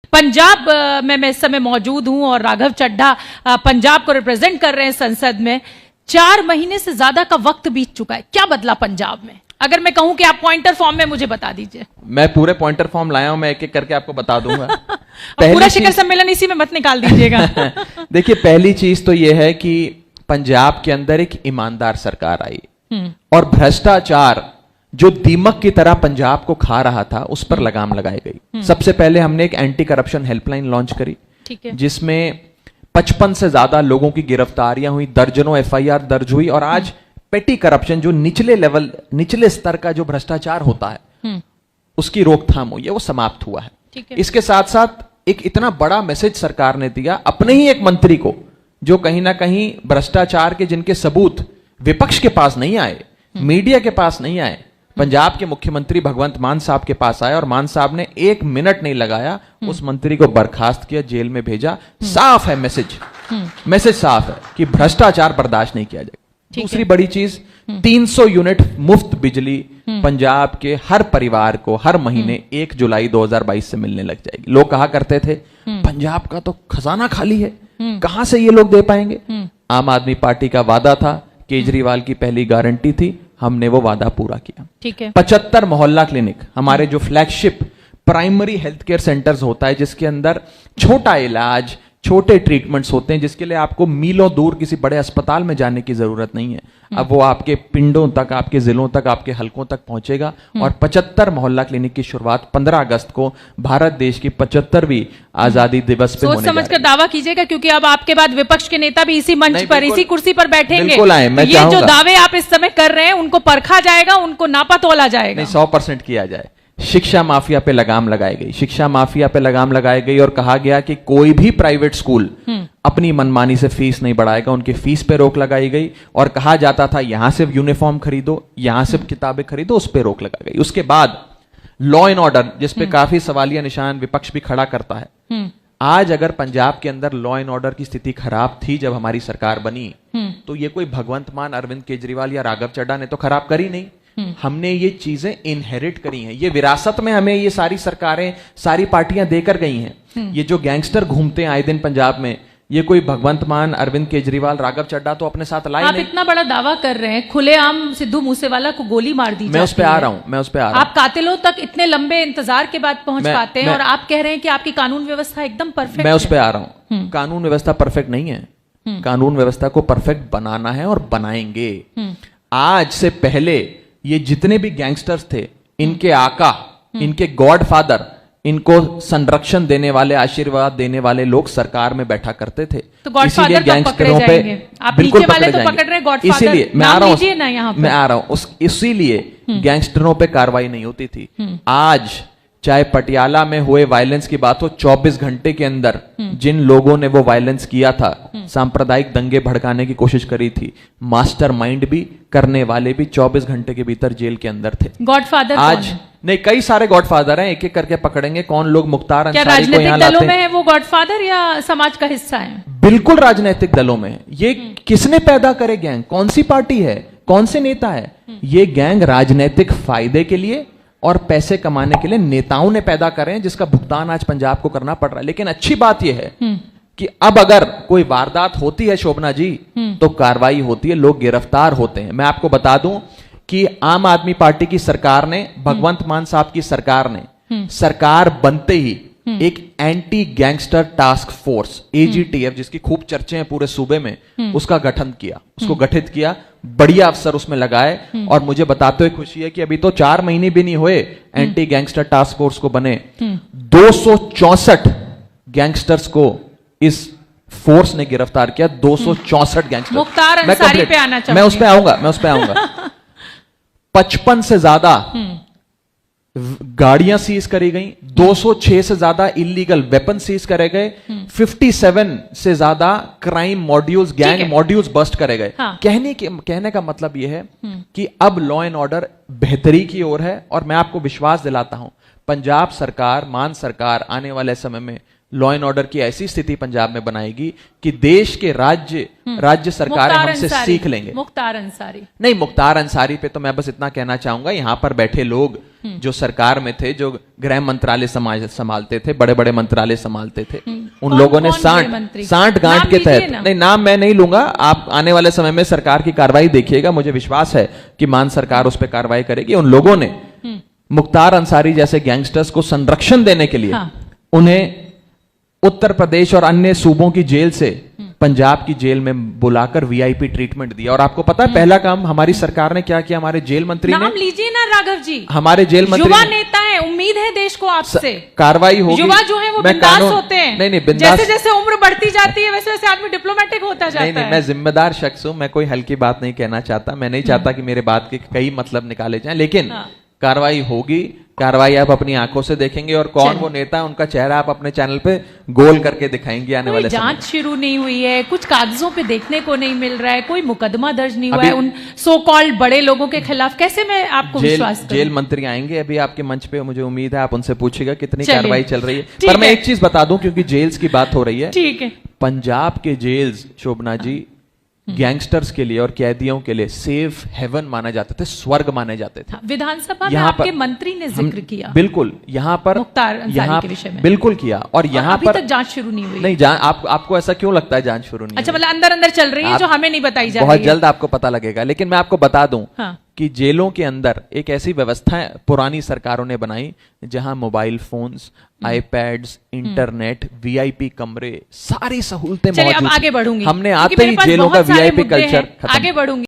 पंजाब में मैं इस समय मौजूद हूं और राघव चड्ढा पंजाब को रिप्रेजेंट कर रहे हैं संसद में। 4 महीने से ज्यादा का वक्त बीत चुका है, क्या बदला पंजाब में? अगर मैं कहूं कि आप पॉइंटर फॉर्म में मुझे बता दीजिए। मैं पूरे पॉइंटर फॉर्म लाया हूं, मैं एक एक करके आपको बता दूंगा। पूरा शिखर सम्मेलन इसी में मत निकाल दीजिएगा। देखिए, पहली चीज तो यह है कि पंजाब के अंदर एक ईमानदार सरकार आई और भ्रष्टाचार जो दीमक की तरह पंजाब को खा रहा था उस पर लगाम लगाई गई। सबसे पहले हमने एक एंटी करप्शन हेल्पलाइन लॉन्च करी, जिसमें 55 से ज्यादा लोगों की गिरफ्तारियां हुई, दर्जनों एफआईआर दर्ज हुई और आज पेटी करप्शन जो निचले स्तर का जो भ्रष्टाचार होता है उसकी रोकथाम हुई है, वो समाप्त हुआ है। इसके साथ साथ एक इतना बड़ा मैसेज सरकार ने दिया अपने ही एक मंत्री को, जो कहीं ना कहीं भ्रष्टाचार के जिनके सबूत विपक्ष के पास नहीं आए, मीडिया के पास नहीं आए, पंजाब के मुख्यमंत्री भगवंत मान साहब के पास आए और मान साहब ने 1 मिनट नहीं लगाया, उस मंत्री को बर्खास्त किया, जेल में भेजा। साफ है मैसेज साफ है कि भ्रष्टाचार बर्दाश्त नहीं किया जाएगा। दूसरी बड़ी चीज, 300 यूनिट मुफ्त बिजली पंजाब के हर परिवार को हर महीने 1 जुलाई 2022 से मिलने लग जाएगी। लोग कहा करते थे पंजाब का तो खजाना खाली है, कहां से ये लोग दे पाएंगे? आम आदमी पार्टी का वादा था, केजरीवाल की पहली गारंटी थी, हमने वो वादा पूरा किया। ठीक है। 75 मोहल्ला क्लिनिक, हमारे जो flagship primary health care centres होता है, जिसके अंदर छोटा इलाज, छोटे ट्रीटमेंट्स होते हैं, जिसके लिए आपको मीलों दूर किसी बड़े अस्पताल में जाने की जरूरत नहीं है। अब वो आपके पिंडों तक, आपके जिलों तक, आपके हलकों तक पहुंचेगा। और 75 मोहल्ला क्लिनिक की शुरुआत 15 अगस्त को भारत देश की 75वीं आजादी दिवस पे सोच समझ कर दावा कीजिएगा, क्योंकि अब आपके बाद विपक्ष के नेता भी इसी मंच पर, इसी कुर्सी पर बैठेंगे। बिल्कुल आए, मैं ये जो दावे आप इस समय कर रहे हैं उनको परखा जाएगा, उनको नापा तोला जाएगा। 100% किया जाए। शिक्षा माफिया पे लगाम लगाई गई, शिक्षा माफिया पे लगाम लगाई गई और कहा गया कि कोई भी प्राइवेट स्कूल अपनी मनमानी से फीस नहीं बढ़ाएगा, उनकी फीस पे रोक लगाई गई। और कहा जाता था यहां से यूनिफॉर्म खरीदो, यहां से किताबें खरीदो, उस पे रोक लगाई गई। उसके बाद लॉ एंड ऑर्डर, जिसपे काफी सवालिया निशान विपक्ष भी खड़ा करता है। आज अगर पंजाब के अंदर लॉ एंड ऑर्डर की स्थिति खराब थी जब हमारी सरकार बनी, तो ये कोई भगवंत मान, अरविंद केजरीवाल या राघव चड्ढा ने तो खराब करी नहीं। हमने ये चीजें इनहेरिट करी हैं, ये विरासत में हमें ये सारी सरकारें, सारी पार्टियां देकर गई हैं। ये जो गैंगस्टर घूमते हैं आए दिन पंजाब में, ये कोई भगवंत मान, अरविंद केजरीवाल, राघव चड्ढा तो अपने साथ लाए नहीं। आप इतना बड़ा दावा कर रहे हैं, खुलेआम सिद्धू मूसेवाला को गोली मार दी। मैं उस पे आ रहा हूं, आप कातिलों तक इतने लंबे इंतजार के बाद पहुंच पाते हैं और आप कह रहे हैं कि आपकी कानून व्यवस्था एकदम परफेक्ट। मैं उस पे आ रहा हूं। कानून व्यवस्था परफेक्ट नहीं है, कानून व्यवस्था को परफेक्ट बनाना है और बनाएंगे। आज से पहले ये जितने भी गैंगस्टर्स थे, इनके आका, इनके गॉडफादर, इनको संरक्षण देने वाले, आशीर्वाद देने वाले लोग सरकार में बैठा करते थे। तो इसीलिए गैंगस्टरों पे बिल्कुल पकड़े जाएंगे। इसीलिए मैं आ रहा हूं, इसीलिए गैंगस्टरों पे कार्रवाई नहीं होती थी। आज चाहे पटियाला में हुए वायलेंस की बात हो, 24 घंटे के अंदर जिन लोगों ने वो वायलेंस किया था, सांप्रदायिक दंगे भड़काने की कोशिश करी थी, मास्टरमाइंड भी, करने वाले भी 24 घंटे के भीतर जेल के अंदर थे। गॉडफादर आज नहीं, कई सारे गॉडफादर हैं, एक एक करके पकड़ेंगे कौन लोग। मुख्तार अंसारी को यहाँ दलों में है वो गॉडफादर या समाज का हिस्सा है? बिल्कुल राजनीतिक दलों में। ये किसने पैदा करे गैंग? कौन सी पार्टी है, कौन से नेता है? ये गैंग राजनीतिक फायदे के लिए और पैसे कमाने के लिए नेताओं ने पैदा करे हैं, जिसका भुगतान आज पंजाब को करना पड़ रहा है। लेकिन अच्छी बात यह है कि अब अगर कोई वारदात होती है शोभना जी, तो कार्रवाई होती है, लोग गिरफ्तार होते हैं। मैं आपको बता दूं कि आम आदमी पार्टी की सरकार ने, भगवंत मान साहब की सरकार ने, सरकार बनते ही एक anti gangster task force AGTF, जिसकी खूब चर्चे हैं पूरे सूबे में, उसका गठन किया, उसको गठित किया, बढ़िया अफसर उसमें लगाए। और मुझे बताते हुए खुशी है कि अभी तो 4 महीने भी नहीं हुए एंटी गैंगस्टर टास्क फोर्स को बने, 264 गैंगस्टर्स को इस फोर्स ने गिरफ्तार किया। 264 गैंगस्टर। मुख्तार अंसारी पे आना चाहिए। मैं उस पे आऊंगा। 55 से ज्यादा गाड़ियां सीज करी गई, 206 से ज्यादा इलीगल वेपन सीज करे गए, 57 से ज्यादा crime modules, gang modules bust करे गए। कहने का मतलब यह है कि अब लॉ एंड ऑर्डर बेहतरी की ओर है। और मैं आपको विश्वास दिलाता हूं, पंजाब सरकार, मान सरकार आने वाले समय में लॉ एंड ऑर्डर की ऐसी स्थिति पंजाब में बनाएगी कि देश के राज्य सरकारें हमसे सीख लेंगे। मुख्तार अंसारी नहीं, मुख्तार अंसारी पे तो मैं बस इतना कहना चाहूंगा, यहां पर बैठे लोग जो सरकार में थे, जो गृह मंत्रालय संभालते थे, बड़े बड़े मंत्रालय संभालते थे, उन लोगों ने सांठ गांठ के तहत, नहीं नाम मैं नहीं लूंगा, आप आने वाले समय में सरकार की कार्रवाई देखिएगा, मुझे विश्वास है कि मान सरकार उस पर कार्रवाई करेगी। उन लोगों ने मुख्तार अंसारी जैसे गैंगस्टर्स को संरक्षण देने के लिए उन्हें उत्तर प्रदेश और अन्य सूबों की जेल से पंजाब की जेल में बुलाकर वीआईपी ट्रीटमेंट दिया। और आपको पता है पहला काम हमारी सरकार ने क्या किया? हमारे जेल मंत्री ने, नाम लीजिए ना राघव जी, हमारे जेल मंत्री, युवा नेता है, उम्मीद है देश को आपसे कार्रवाई होगी। युवा जो है वो बिंदास होते हैं, नहीं बिंदास, जैसे जैसे उम्र बढ़ती जाती है वैसे वैसे आदमी डिप्लोमेटिक होता जाता है। नहीं, मैं जिम्मेदार शख्स हूं, मैं कोई हल्की बात नहीं कहना चाहता, मैं नहीं चाहता कि मेरे बात के कई मतलब निकाले जाएं, लेकिन कार्रवाई होगी। कार्रवाई आप अपनी आंखों से देखेंगे और कौन वो नेता, उनका चेहरा आप अपने चैनल पे गोल करके दिखाएंगे आने वाले समय। जांच शुरू नहीं हुई है, कुछ कागजों पे देखने को नहीं मिल रहा है, कोई मुकदमा दर्ज नहीं हुआ है उन सो कॉल्ड बड़े लोगों के खिलाफ, कैसे मैं आपको विश्वास करूं? जेल मंत्री आएंगे अभी आपके मंच पे, मुझे उम्मीद है आप उनसे पूछिएगा कितनी कार्रवाई चल रही है। पर मैं एक चीज बता दूं, क्योंकि जेल्स की बात हो रही है, ठीक है, पंजाब के जेल्स, शोभना जी, गैंगस्टर्स के लिए और कैदियों के लिए सेफ हेवन माने जाते थे, स्वर्ग माने जाते थे। विधानसभा में आपके मंत्री ने जिक्र किया, बिल्कुल, यहाँ पर मुख्तार अंसारी के विषय में बिल्कुल किया, और यहाँ अभी पर तक जांच शुरू नहीं हुई। नहीं, आपको ऐसा क्यों लगता है जांच शुरू नहीं? अच्छा, मतलब अंदर अंदर चल रही है जो हमें नहीं बताई जा रही है। बहुत जल्द आपको पता लगेगा, लेकिन मैं आपको बता दूं कि जेलों के अंदर एक ऐसी व्यवस्था पुरानी सरकारों ने बनाई जहां mobile phones, iPads, internet, VIP कमरे, सारी सहूलतें मौजूद। अब आगे बढ़ूंगी, हमने आते ही जेलों का वीआईपी कल्चर खत्म। आगे बढ़ूंगी।